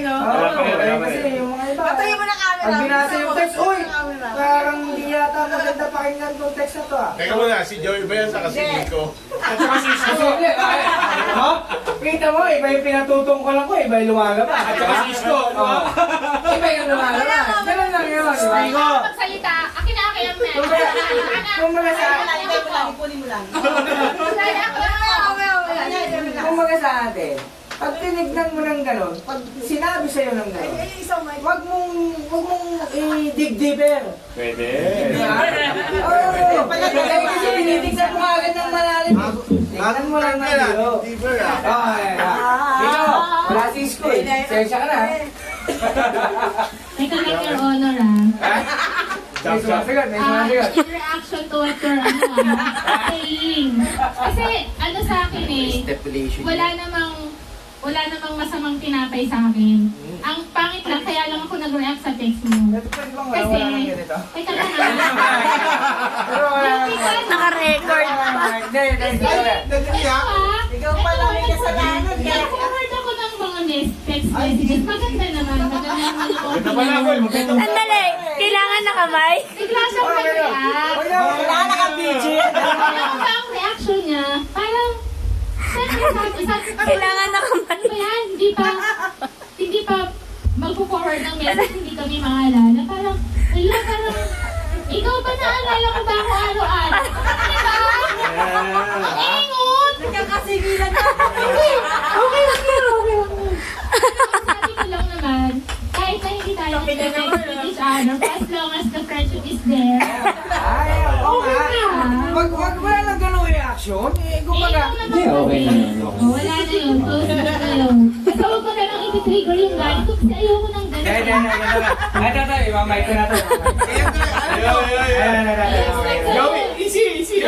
no? Kasi yung mga iba. Patayin mo na camera. Pag binasa yung text, uy! Parang hindi yata maganda pakinggan tong text na to ah. Teka muna, si Joey ba yan sa kasingin ko? At saka si Isko. No? Kita mo, iba yung pinatutong ko lang ko, iba yung lumalabas. At saka si Isko. Iba yung lumalabas. Ganun lang yun. Isko. Magsalita, akin na akin ang Kumbaga sa Ipunin mo lang. kumbaga sa atin, pag tinignan mo ng gano'n, pag sinabi sa'yo ng gano'n, wag mong i-dig-deeper. Pwede. Oo. Kasi tinitignan mo agad ng malalim. Tignan mo lang ng gano'n. Ikaw, wala si Isko eh. Sensya ka na. May correct your honor May sumasagot, may sumasagot. In reaction to what you're saying. Kasi ano sa akin wala namang masamang tinapay sa akin. Ang pangit lang, kaya lang ako nag-react sa text mo. Pwede bang Kasi, wala ng ganito? teka lang Pero wala naka-record. Hindi. Ikaw pala may kasalanan. Nag-forward ako ng mga text messages. Maganda naman. Maganda naman Ito pala ako, magkita mo. Sandali, kailangan na kamay. Bigla siyang nag-react. Wala na kang video. Alam mo ba ang reaction niya? Parang, sabi, Kailangan na kamay. ano ba yan? Hindi pa magpo-forward ng message, hindi kami maalala. Parang, ikaw ba naalala ko ba ako araw-araw? Diba? Ang ingot! Nagkakasigilan na. Okay. Sabi ko lang naman, kahit na hindi tayo nag-text with each other, as long as the friendship is there, Ay, oo nga. Wag wala lang ganung reaction. Kumbaga, okay na yun. Wala na yun. Close na yun. Kasi huwag ko na lang i-trigger yung galit ko kasi ayoko ng galit. Ito, imamay ko na to. Joey, easy.